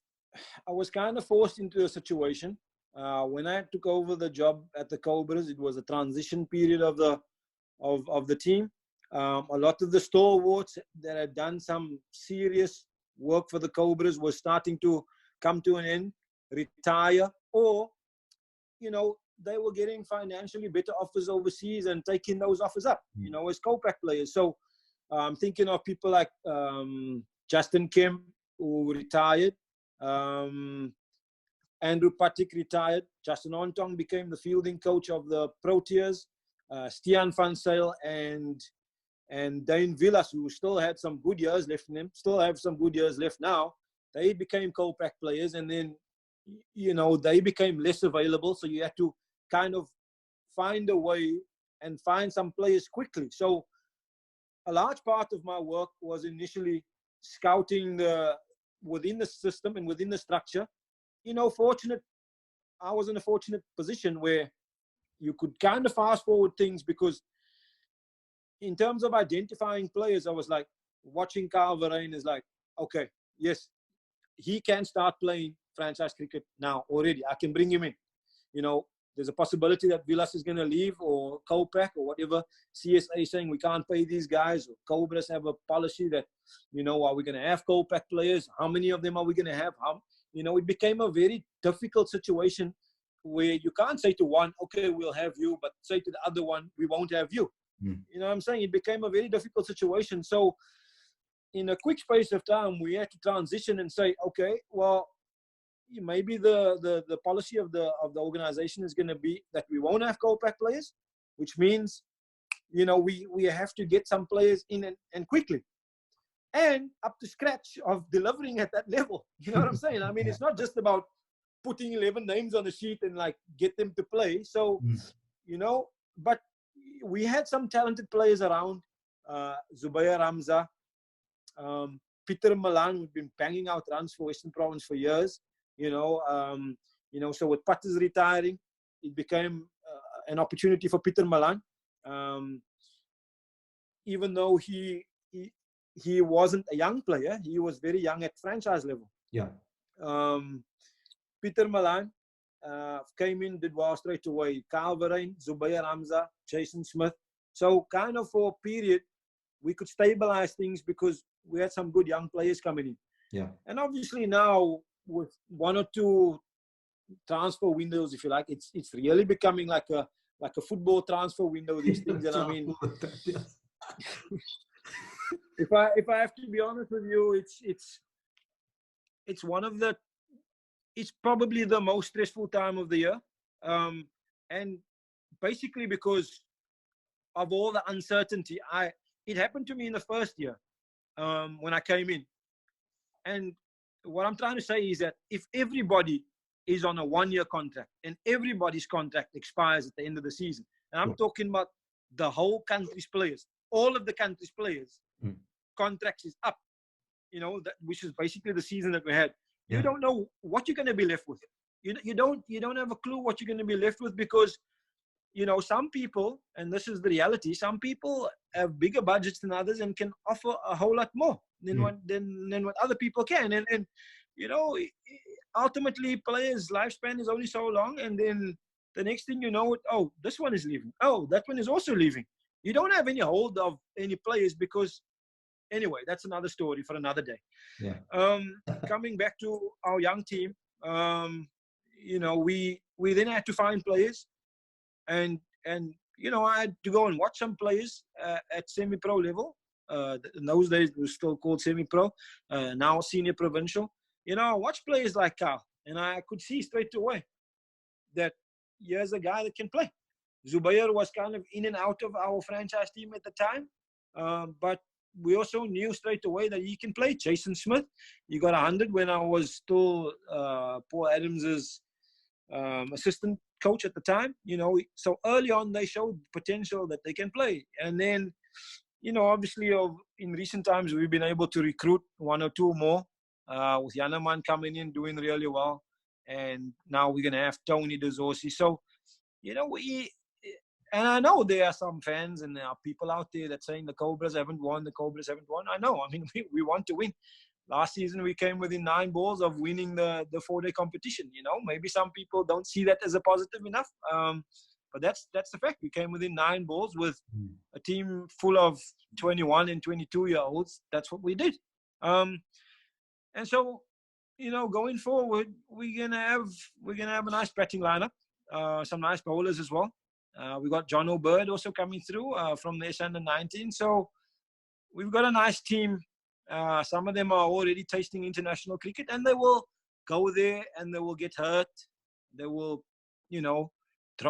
kind of forced into a situation when I took over the job at the Cobras. It was a transition period of the team. A lot of the stalwarts that had done some serious work for the Cobras was starting to come to an end, retire, or they were getting financially better offers overseas and taking those offers up, as co-pack players. So I'm thinking of people like Justin Kim, who retired. Andrew Patik retired. Justin Ontong became the fielding coach of the Proteas. Stian van Zyl and Dane Villas, who still had some good years left in them, still have some good years left now. They became co-pack players, and then, they became less available. So you had to kind of find a way and find some players quickly. So a large part of my work was initially scouting within the system and within the structure. I was in a fortunate position where you could kind of fast forward things, because in terms of identifying players, I was like, watching Carl Verheyen is like, okay, yes, he can start playing franchise cricket now already. I can bring him in. There's a possibility that Villas is going to leave, or co-pack, or whatever. CSA saying we can't pay these guys, or Cobras have a policy that, are we going to have co-pack players? How many of them are we going to have? It became a very difficult situation where you can't say to one, okay, we'll have you, but say to the other one, we won't have you. You know what I'm saying? It became a very difficult situation. So in a quick space of time, we had to transition and say, okay, well, maybe the policy of the organization is going to be that we won't have co-pack players, which means, we have to get some players in and quickly and up to scratch of delivering at that level. You know what I'm saying? I mean, it's not just about putting 11 names on the sheet and like get them to play. So, but we had some talented players around. Zubair Ramza, Peter Malan, who'd been banging out runs for Western Province for years. So with Patas retiring, it became an opportunity for Peter Malan. Even though he wasn't a young player, he was very young at franchise level. Yeah. Peter Malan came in, did well straight away. Carl Verheyen, Zubair Hamza, Jason Smith. So kind of for a period, we could stabilize things because we had some good young players coming in. Yeah. And obviously now with one or two transfer windows, if you like, it's really becoming like a football transfer window, these things. And I mean, if I have to be honest with you, it's one of the, it's probably the most stressful time of the year. And basically because of all the uncertainty, it happened to me in the first year when I came in. And what I'm trying to say is that if everybody is on a one-year contract and everybody's contract expires at the end of the season, and I'm talking about the whole country's players, all of the country's players, contracts is up, which is basically the season that we had. You don't know what you're going to be left with. You don't have a clue what you're going to be left with because, some people, and this is the reality, some people have bigger budgets than others and can offer a whole lot more than what other people can. And you know, ultimately players' lifespan is only so long, and then the next thing you know, oh, this one is leaving. Oh, that one is also leaving. You don't have any hold of any players because, anyway, that's another story for another day. Yeah. Coming back to our young team, you know, we then had to find players, and you know, I had to go and watch some players at semi-pro level. In those days, it was still called semi-pro. Now senior provincial. You know, I watched players like Carl, and I could see straight away that here's a guy that can play. Zubair was kind of in and out of our franchise team at the time, but we also knew straight away that he can play. Jason Smith, he got 100 when I was still Paul Adams's assistant coach at the time. You know, so early on they showed potential that they can play, and then, you know, obviously in recent times we've been able to recruit one or two more, with Yanaman coming in doing really well, and now we're gonna have Tony DeZorsi. So, you know, and I know there are some fans and there are people out there that saying the Cobras haven't won, the Cobras haven't won. I know. I mean, we want to win. Last season, we came within 9 balls of winning the 4-day competition. You know, maybe some people don't see that as a positive enough. But that's the fact. We came within 9 balls with a team full of 21 and 22-year-olds. That's what we did. And so, you know, going forward, we're gonna have a nice batting lineup, some nice bowlers as well. We got John O'Bird also coming through from the S-19. So we've got a nice team. Some of them are already tasting international cricket, and they will go there and they will get hurt. They will, you know,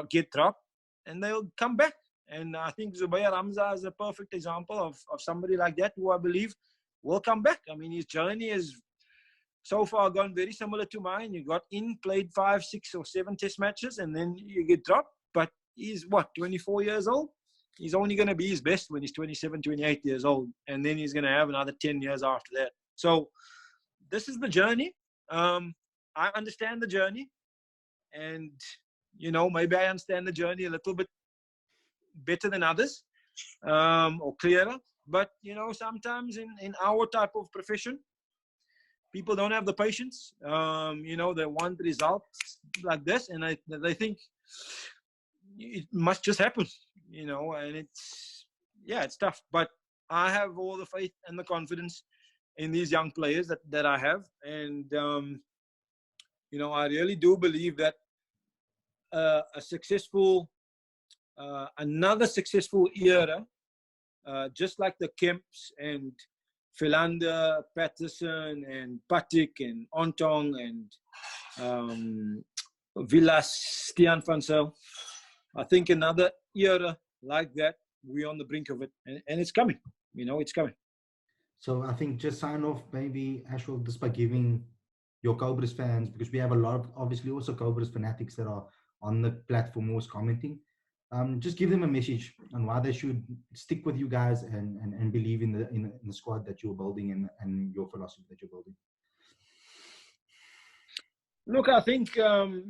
get dropped, and they'll come back. And I think Zubair Hamza is a perfect example of somebody like that who I believe will come back. I mean, his journey is so far gone very similar to mine. You got in, played 5, 6, or 7 test matches, and then you get dropped. But he's, 24 years old? He's only going to be his best when he's 27, 28 years old. And then he's going to have another 10 years after that. So this is the journey. I understand the journey. And, you know, maybe I understand the journey a little bit better than others, or clearer. But, you know, sometimes in our type of profession, people don't have the patience. You know, they want results like this, and they think it must just happen, you know, and it's tough. But I have all the faith and the confidence in these young players that I have. And, you know, I really do believe that another successful era, just like the Kemps and Philander, Patterson, and Patik, and Ontong, and Villas, Stian van Zyl. I think another era like that, we're on the brink of it, and it's coming. You know, it's coming. So I think just sign off maybe, Ashwell, just by giving your Cobras fans, because we have a lot of obviously also Cobras fanatics that are on the platform always commenting. Just give them a message on why they should stick with you guys and believe in the squad that you're building and your philosophy that you're building. Look, I think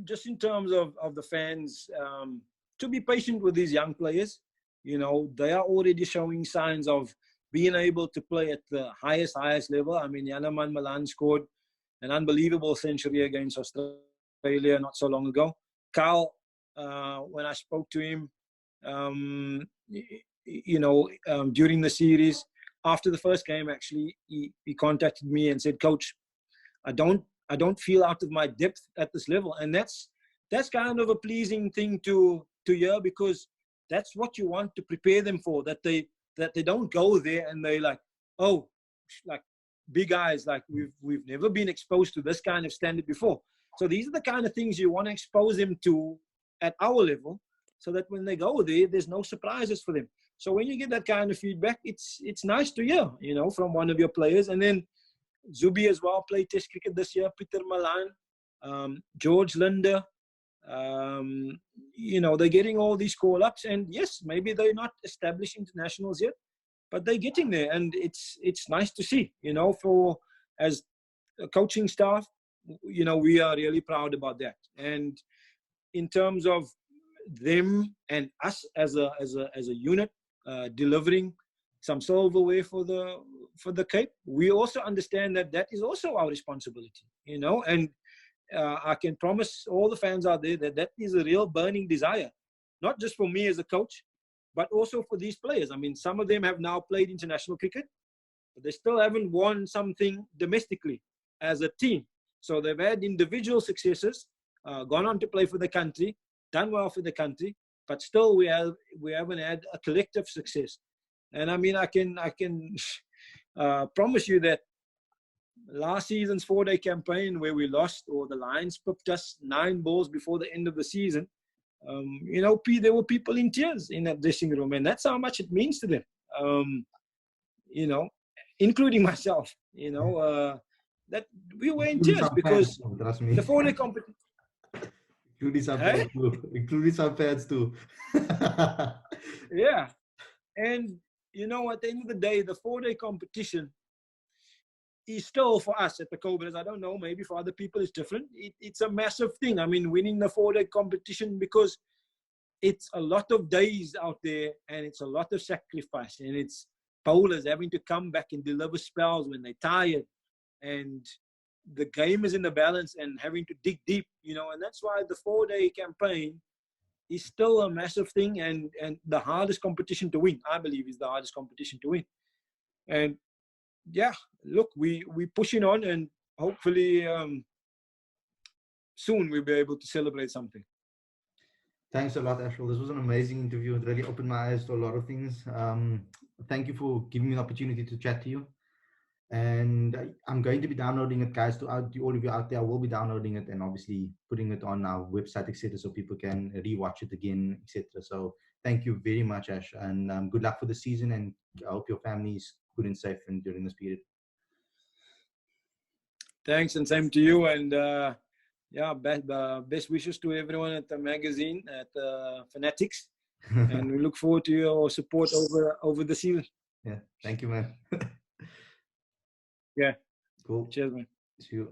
just in terms of the fans, to be patient with these young players. You know, they are already showing signs of being able to play at the highest level. I mean, Yanaman Malan scored an unbelievable century against Australia not so long ago. Carl, when I spoke to him, you know, during the series, after the first game, actually, he contacted me and said, "Coach, I don't feel out of my depth at this level," and that's kind of a pleasing thing to hear, because that's what you want to prepare them for. That they don't go there and they like, oh, like big eyes, like we've never been exposed to this kind of standard before. So these are the kind of things you want to expose them to at our level, so that when they go there, there's no surprises for them. So when you get that kind of feedback, it's nice to hear, you know, from one of your players. And then Zubi as well played Test cricket this year. Peter Malan, George Linder. You know, they're getting all these call-ups, and yes, maybe they're not established internationals yet, but they're getting there, and it's nice to see. You know, for as a coaching staff, you know, we are really proud about that. And in terms of them and us as a unit, delivering some silverware for for the Cape, we also understand that that is also our responsibility, and I can promise all the fans out there that that is a real burning desire, not just for me as a coach, but also for these players. I mean, some of them have now played international cricket, but they still haven't won something domestically as a team. So they've had individual successes, gone on to play for the country, done well for the country, but still we haven't had a collective success. And I mean, I can promise you that last season's 4-day campaign where we lost, or the Lions pipped us 9 balls before the end of the season, there were people in tears in that dressing room, and that's how much it means to them, including myself, that we were in Including tears some because fans, trust me. the 4-day competition. Including some fans too. Including some fans too. Yeah. And, at the end of the day, the 4-day competition is still, for us at the Cobras, I don't know, maybe for other people it's different. It's a massive thing. I mean, winning the 4-day competition, because it's a lot of days out there and it's a lot of sacrifice, and it's bowlers having to come back and deliver spells when they're tired, and the game is in the balance and having to dig deep, and that's why the 4-day campaign is still a massive thing, and the hardest competition to win, I believe, is the hardest competition to win. And yeah, look, we pushing on, and hopefully soon we'll be able to celebrate something. Thanks a lot, Ashwell. This was an amazing interview. It really opened my eyes to a lot of things. Thank you for giving me the opportunity to chat to you. And I'm going to be downloading it, guys. To all of you out there, I will be downloading it and obviously putting it on our website, etc., so people can rewatch it again, etc. So thank you very much, Ash, and good luck for the season. And I hope your family is good and safe during this period. Thanks, and same to you. And best wishes to everyone at the magazine, at Fanatics, and we look forward to your support over the season. Yeah, thank you, man. Yeah, cool. Cheers, man. See you.